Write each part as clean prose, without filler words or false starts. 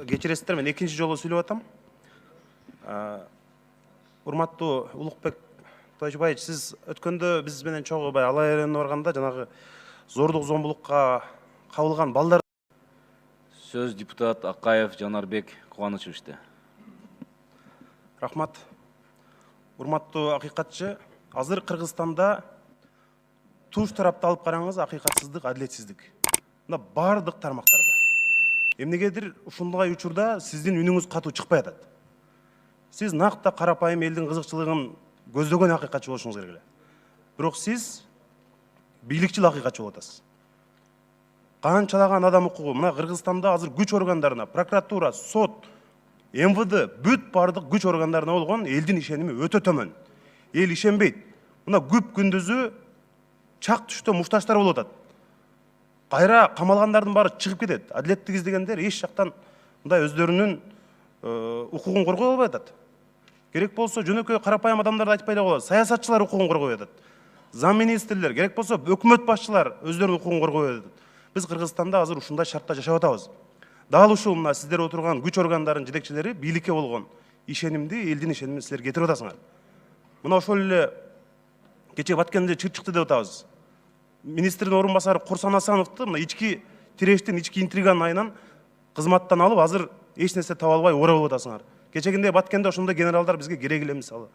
кечиресиздер, мен экинчи жолу сүйлөп атам. Урматтуу Улукбек Тойчубаевич, сиз өткөндө биз менен чогуу алай айрымына барганда жанагы зордук зомбулукка кабылган балдар. Сөз депутат Акаев Жанарбек Кубанычевичте. Рахмат. Урматтуу акыйкатчы, азыр Кыргызстанда туш тарапты алып караңыз, акыйкатсыздык, адилетсиздик. Мына бардык тармактарда. Эмнегедир ушундай учурда сиздин үнүңүз катуу чыкпай атат. Сиз накта карапайым элдин кызыкчылыгын көздөгөн акыйкатчы болушуңуз керек эле. Бирок сиз бийликчил акыйкатчы болуп атасыз. Канчалаган адам укугу, мына Кыргызстанда азыр күч органдарына, прокуратура, сот, МВД, бүт бардык күч органдарына болгон элдин ишеними өтө төмөн. Эл ишенбейт. Мына күп күндүзү чак түштө мушташтар болуп атат. Кайра камалгандардын баары чыгып кетет. Адилеттик издегендер эч жактан мындай өздөрүнүн укугун коргой албай атат. Керек болсо жөнөкөй карапайым адамдарды айтпай эле коет. Саясатчылар укугун коргой атат. Зам министрлер, керек болсо өкмөт башчылар өздөрүнүн укугун коргой атат. Биз Кыргызстанда азыр ушундай шартта жашап атабыз. Дал ушул мына сиздер отурган күч органдарынын жетекчилери бийликке болгон ишенимди, элдин ишенимин силер кетирип атасыңар. Мына ошол эле кече Баткенде чыкты деп атабыз. Министрдин орун басары Курсан Асановду мына ички тирештин, ички интриганын айынан кызматтан алып, азыр эч нерсе таба албай ора болуп атасыңар. Кечегинде Баткенде ошондой генералдар бизге керек эле мисалы.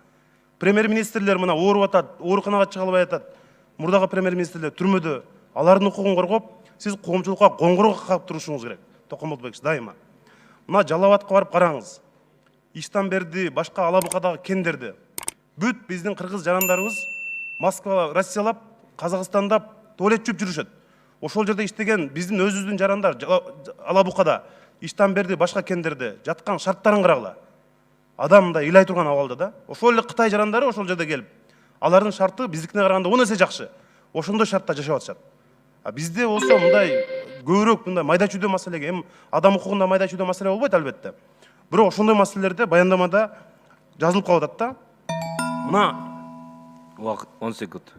Премьер-министрлер мына ооруп атат, ооруканага чыга албай атат. Мурдагы премьер-министрлер түрмөдө. Алардын укугун коргоп, сиз коомчулукка коңгуроо кагып турушуңуз керек. Токомолбекович дайыма. Мына Жалал Абадка барып караңыз. Иштанберди, башка Алабукадагы кендерди. Бүт биздин кыргыз жарандарыбыз Москва, Россиялап, Казакстанда туалет жууп жүрүшөт. Ошол жерде иштеген биздин өзүбүздүн жарандар Алабукада, Иштанберди, башка кендерде жаткан шарттарын карагыла. Адам мындай ыйлай турган абалда да. Ошол эле Кытай жарандары ошол жерде келип, алардын шарты биздикине караганда 10 эсе жакшы. Ошондой шартта жашап атышат. Бизде болсо мындай көбүрөөк мындай майда чүйдө маселеге, эми адам укугунда майда чүйдө маселе болбойт албетте. Бирок ошондой маселелерде баяндамада жазылып калып атат да. Мына Убакыт 10 секунд.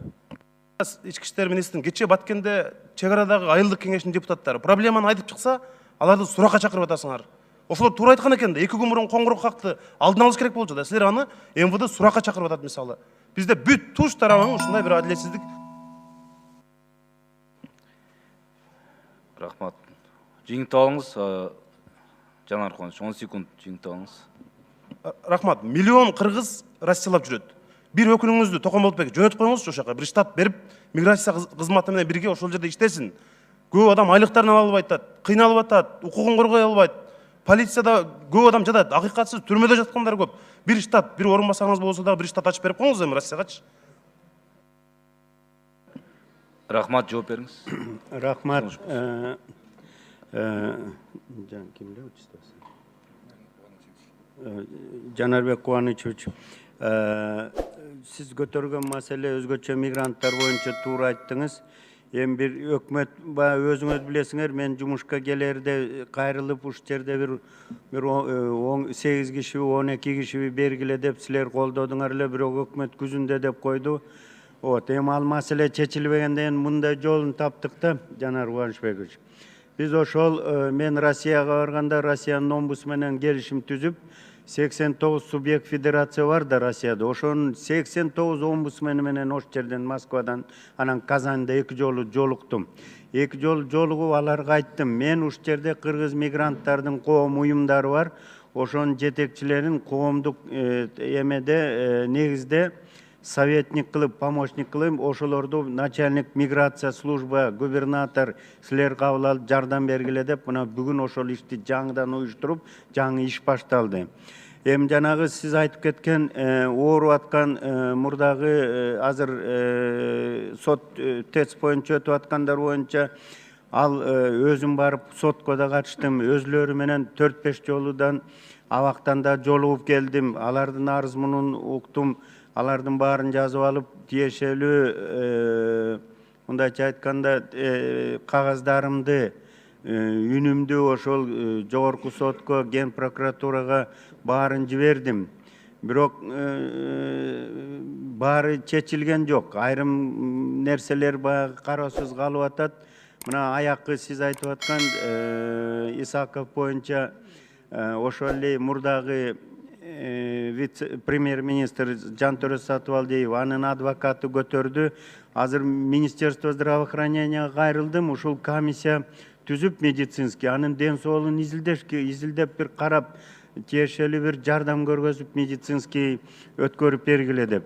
Ички иштер министринин кече Баткенде чек арадагы айылдык кеңешинин депутаттары проблеманы айтып чыкса, аларды суракка чакырып атасыңар. Ошолор туура айткан экен да, 2 күн мурун коңгуроо какты алдын алыш керек болчу да. Силер аны МВД суракка чакырып атат мисалы. Бизде бүт туш тарабының ушундай бир адилетсиздик. Рахмат. Жиңтип алыңыз, Жанар Кубаныч, 10 секунд жиңтип алыңыз. Рахмат. Миллион кыргыз Россиялап жүрөт. Бир өкүлүңүздү Токомолбек жөнөтүп коюңузчу ошол жака. Бир штат берип, миграция кызматы менен бирге ошол жерде иштесин. Көп адам айлыктарын ала албай атат, кыйналып атат, укугун коргой албайт. Полицияда көп адам жатат, акыйкатсыз түрмөдө жаткандар көп. Бир штат, бир орун басарыңыз болсо да бир штат ачып берип коюңуз эми Россиягачы. Рахмат, жооп бериңиз. Рахмат. Жанарбек Кубанычевич, сиз көтөргөн маселе өзгөчө мигранттар боюнча туура айттыңыз. Эми бир өкмөт өзүңүз билесиңер, мен жумушка келерде кайрылып уш жерде бир 8 киши, 12 киши бергиле деп силер колдодуңар эле, бирок өкмөт күзүндө деп койду. Эми ал маселе чечилбегенден мындай жолун таптык да, Жанар Кубанычбекович. Биз ошол мен Россияга барганда Россиянын омбусменен келишим түзүп, 89 субъект федерация бар да Россияда. Ошонун 89 омбусмени менен ош жерден Москвадан, анан Казанда 2 жолу жолуктум. 2 жолу жолугуп аларга айттым. Мен уш жерде кыргыз мигранттардын коом уюмдары бар. Ошонун жетекчилерин коомдук эмеде негизде советник кылып, помощник кылып, ошолорду начальник миграция служба, губернатор силер кабыл алып жардам бергиле деп, мына бүгүн ошол ишти жаңыдан уюштуруп, жаңы иш башталды. Эми жанагы сиз айтып кеткен ооруп аткан мурдагы азыр сот тест боюнча өтүп аткандар боюнча ал өзүм барып сотко да катыштым. Өзлөрү менен 4-5 жолудан абактан да жолугуп келдим. Алардын арыз мунун уктум. Алардын баарын жазып алып, тиешелүү мындайча айтканда кагаздарымды, үнүмдү ошол жогорку сотко, ген прокуратурага баарын жибердим. Бирок баары чечилген жок. Айрым нерселер баягы кароосуз калып атат. Мына аякы сиз айтып аткан Исаков боюнча ошол эле мурдагы премьер-министр Жантөрө Сатыбалдиев анын адвокаты көтөрдү. Азыр Министерство здравоохранения кайрылдым. Ушул комиссия түзүп медицинский анын ден соолугун изилдеп бир карап тиешелүү бир жардам көргөзүп медицинский өткөрүп бергиле деп.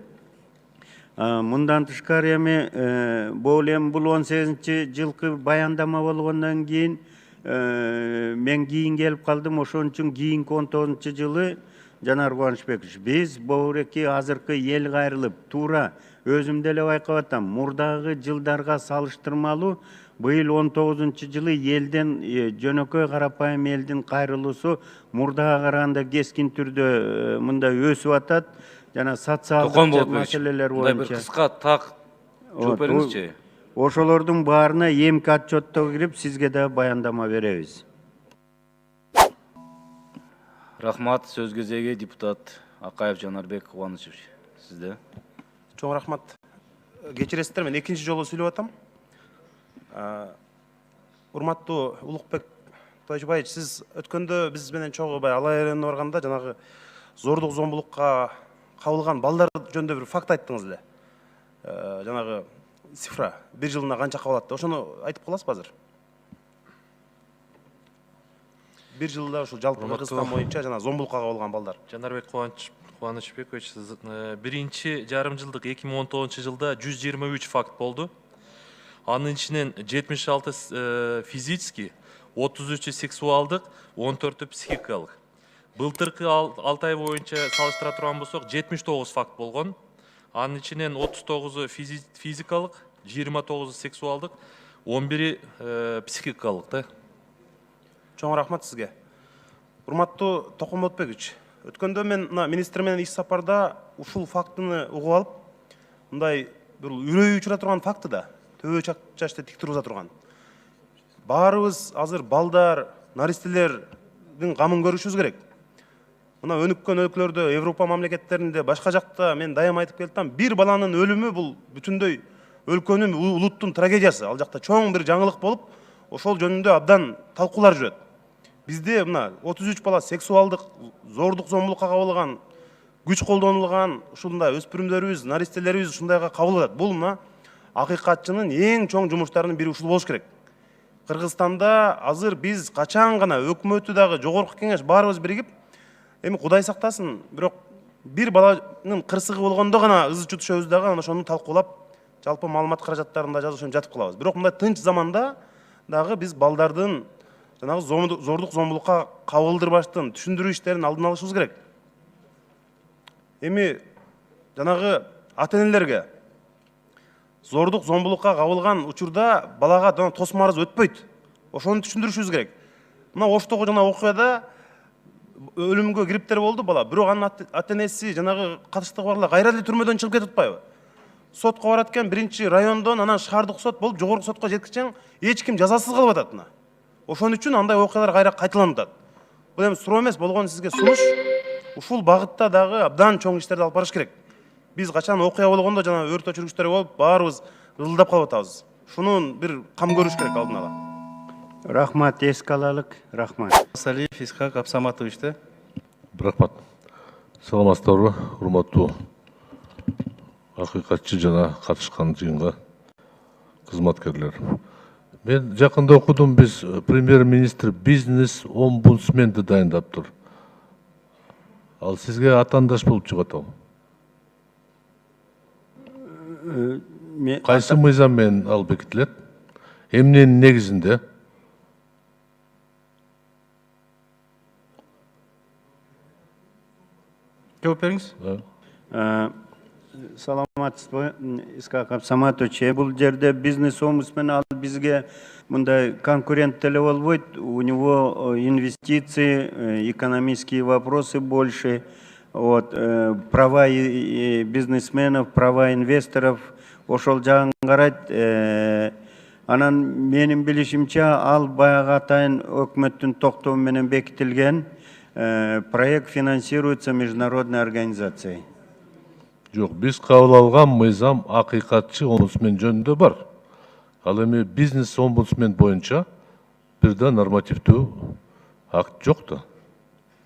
Мындан тышкары эми бул 18-жылкы баяндама болгондон кийин мен кийин келип калдым. Ошон үчүн кийинки 19-жылы Жанар Кубанычбекович, биз богуреки азыркы эл кайрылып, туура өзүм деле байкап атам. Мурдагы жылдарга салыштырмалуу быйыл 19-жылы элден жөнөкөй карапайым элдин кайрылуусу мурдага караганда кескин түрдө мындай өсүп атат. Жана социалдык маселелер боюнча. Бир кыска так жооп бериңизчи. Ошолордун баарына эмки отчетто кирип сизге да баяндама беребиз. Рахмат, сөз кезеги депутат Акаев Жанарбек Кубанычевич. Сизде. Чоң рахмат. Кечиресиздер, мен экинчи жолу сүйлөп атам. Урматтуу Улукбек Тойчубаевич, сиз өткөндө биз менен чогуу алай эле барганда жанагы зордук зомбулукка кабылган балдар жөнүндө бир факт айттыңыз эле. Жанагы цифра, бир жылына канча кабылат? Ошону айтып каласызбы азыр? Бир жылда ушул жалпы Кыргызстан боюнча жана зомбулукка кабылган балдар. Жанарбек Кубанычбекович, биринчи жарым жылдык 2019 жылда 123 факт болду. Анын ичинен 76 физический, 33 сексуалдык, 14 психикалык. Былтыркы 6 ай боюнча салыштыра турган болсок 79 факт болгон. Анын ичинен 39 физикалык, 29 сексуалдык, 11 психикалык да. Чоң рахмат сизге. Урматтуу Токомботбекович, өткөндө мен министр менен иш сапарда ушул фактыны угуп алып, мындай бир үрөй учура турган факты да, төбө чачты тик тургуза турган. Баарыбыз азыр балдар, наристелердин камын көрүшүбүз керек. Мына өнүккөн өлкөлөрдө, Европа мамлекеттеринде, башка жакта мен дайым айтып келатам, бир баланын өлүмү бул бүтүндөй өлкөнүн, улуттун трагедиясы. Ал жакта чоң бир жаңылык болуп, ошол жөнүндө абдан талкуулар жүрөт. Бизде мына 33 бала сексуалдык, зордук зомбулукка кабылган, күч колдонулган, ушундай өспүрүмдөрүбүз, наристелерибиз ушундайга кабылат. Бул мына акыйкатчынын эң чоң жумуштарынын бири ушул болуш керек. Кыргызстанда азыр биз качан гана өкмөтү дагы жогорку кеңеш баарыбыз биригип, эми Кудай сактасын, бирок бир баланын кырсыгы болгондо гана ызы чутушөбүз дагы, анан ошону талкуулап, жалпы маалымат каражаттарында жазып жатып калабыз. Бирок мындай тынч заманда дагы биз балдардын жанагы зордук зомбулукка кабылдырбаштын түшүндүрүү иштерин алдын алышыбыз керек. Эми жанагы ата-энелерге зордук зомбулукка кабылган учурда балага тосмарыз өтпөйт. Ошону түшүндүрүшүбүз керек. Мына Оштогу жана окуяда өлүмгө кириптер болду бала, бирок анын ата-энеси жанагы катыштыгы барлар кайра эле түрмөдөн чыгып кетип атпайбы? Сотко барат экен, биринчи райондон, анан шаардык сот болуп, жогорку сотко жеткичен эч ким жазасыз калып атат мына. Ошон үчүн андай окуялар кайра кайталанып атат. Бул эми суроо эмес, болгон сизге сунуш. Ушул багытта дагы абдан чоң иштерди алып барыш керек. Биз качан окуя болгондо жана өрт өчүргүчтөр болуп, баарыбыз ылдап калып атабыз. Шунун бир кам көрүш керек алдын ала. Рахмат, эске алалык. Рахмат. Салиев Исхак Абсаматович да. Рахмат. Саламатсыздарбы, урматтуу акыйкатчы жана катышкан жыйынга кызматкерлер. Мен жакында окудум, биз премьер-министр бизнес омбудсменди дайындап тур. Ал сизге атаандаш болуп чыгат ал. Кайсы мыйзам менен ал бекитилет? Эмненин негизинде? Жооп бериңиз. Саламатсызбы, Исхак Абсаматович. Бул жерде бизнес омбудсмен ал бизге мындай конкурент деле болбойт. У него инвестиции, экономические вопросы больше. Вот, права бизнесменов, права инвесторов. Ошол жагын карайт. Анан менин билишимче ал баягы атайын өкмөттүн токтому менен бекитилген. Проект финансируется международной организацией. Жок, биз кабыл алган мыйзам акыйкатчы омбудсмен жөнүндө бар. Ал эми бизнес омбудсмен боюнча бир да нормативдүү акт жок да.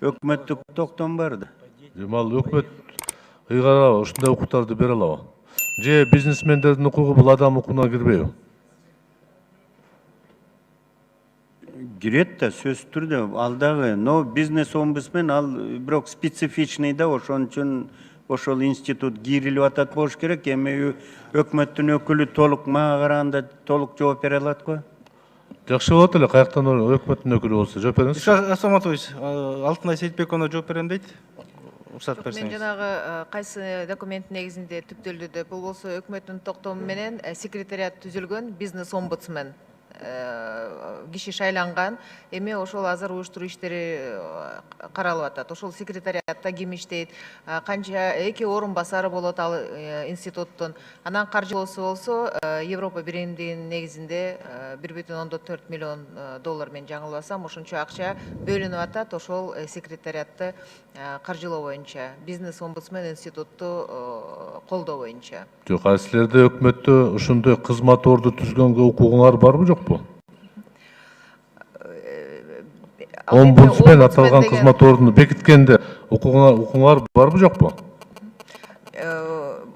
өкмөттүк токтом бар да. Ал өкмөт ыйгаралабы, ушундай укуктарды бере алабы? Же бизнесмендердин укугу бул адам укугуна кирбейби? Кирет да, сөзсүз түрдө. Ал дагы, но бизнес омбудсмен ал бирок специфичный да, ошон үчүн ошол институт кирилип атат болуш керек. Эми өкмөттүн өкүлү толук мага караганда толук жооп бере алат го. Жакшы болот эле, каяктан өкмөттүн өкүлү болсо жооп бериңиз. Исхак Абсаматович, Алтынай Сейитбековна жооп берем дейт. Уруксат Мен берсеңиз. жанагы кайсы документ негизинде түптөлдү деп, бул болсо өкмөттүн токтому менен секретариат түзүлгөн, бизнес омбудсмен киши шайланган. Эми ошол азыр уюштуруу иштери каралып атат. Ошол секретариатта ким иштейт, канча эки орун басары болот ал институттун. Анан каржылоосу болсо Европа биримдигинин негизинде 1,4 миллион доллар мен жаңылбасам, ошончо акча бөлүнүп атат ошол секретариатты каржылоо боюнча, бизнес омбудсмен институтту колдоо боюнча. Жок, силерде өкмөттө ушундай кызмат орду түзгөнгө укугуңар барбы жокпу? Омбудсмен аталган кызмат ордуну бекиткенде укугуңар барбы жокпу?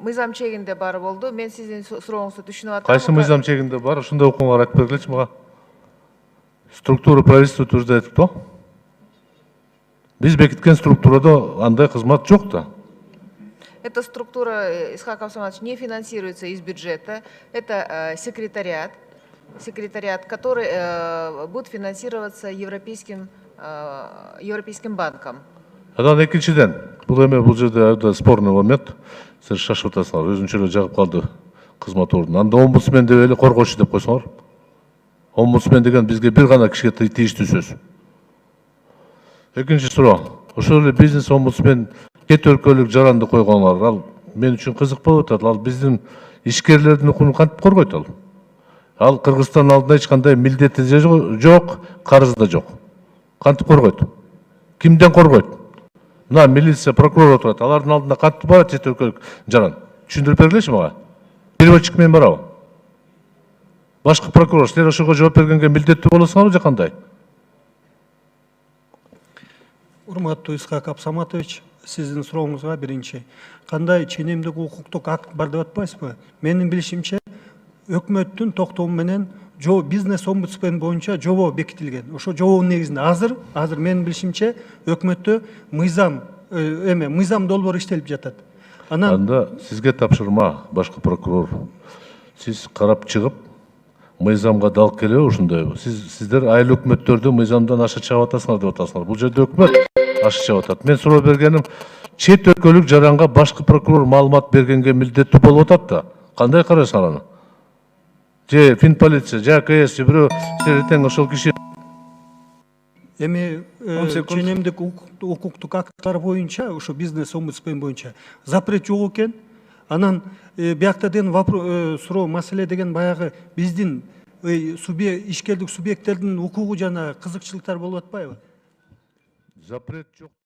Мыйзам чегинде бар болду. Мен сиздин сурооңузду түшүнүп атам. Кайсы мыйзам чегинде бар? Ушундай укугуңар айтып бергилечи мага. Структура правительства утверждает кто? Биз бекиткен структурада андай кызмат жок да. Эта структура, Исхак Абсаматович, не финансируется из бюджета. Это секретариат, который будет финансироваться Европейским банком. Анан экинчиден, бул жерде спорный момент. Сиз шашып атасыңар, өзүнчө эле жагып калды кызмат ордуну. Анда омбудсмен деп эле коргоочу деп койсоңор. Омбудсмен деген бизге бир гана кишиге тийиштүү сөз. Экинчи суроо. Ошол эле бизнес омбудсмен кет өлкөлүк жаранды койгоңор. Ал мен үчүн кызык болуп атат. Ал биздин ишкерлердин укугун кантип коргойт ал? Ал Кыргызстан алдында эч кандай милдети жок, карызы да жок. Кантип коргойт? Кимден коргойт? Мына милиция, прокурор отурат. Алардын алдында кантип барат кет өлкөлүк жаран? Түшүндүрүп бергилечи мага. Переводчик менен барабы? Башкы прокурор, силер ошого жооп бергенге милдеттүү болосуңарбы же кандай? Урматтуу Исхак Абсаматович, сиздин сурооңузга биринчи. Кандай ченемдик укуктук акт бар деп атпайсызбы? Менин билишимче, өкмөттүн токтому менен бизнес омбудсмен боюнча жобо бекитилген. Ошо жобонун негизинде азыр менин билишимче өкмөттө мыйзам долбоор иштелип жатат. Анда сизге тапшырма, башкы прокурор. Сиз карап чыгып, мыйзамга дал келеби ушундай? Сиздер айыл өкмөттөрдү мыйзамдан ашы чыгып атасыңар деп атасыңар. Бул жерде өкмөт ашы чыгып атат. Мен суроо бергеним, чет өлкөлүк жаранга башкы прокурор маалымат бергенге милдеттүү болуп атат да. Кандай карайсыңар аны? Же Финполиция, же АКС, же бирөө силер ошол киши. Эми ченемдик укуктук акттар боюнча, ошо бизнес омбудсмен боюнча запрет жок экен. Анан биякта деген суроо маселе деген баягы биздин ишкердик субъекттердин укугу жана кызыкчылыктар болуп атпайбы? Запрет жок.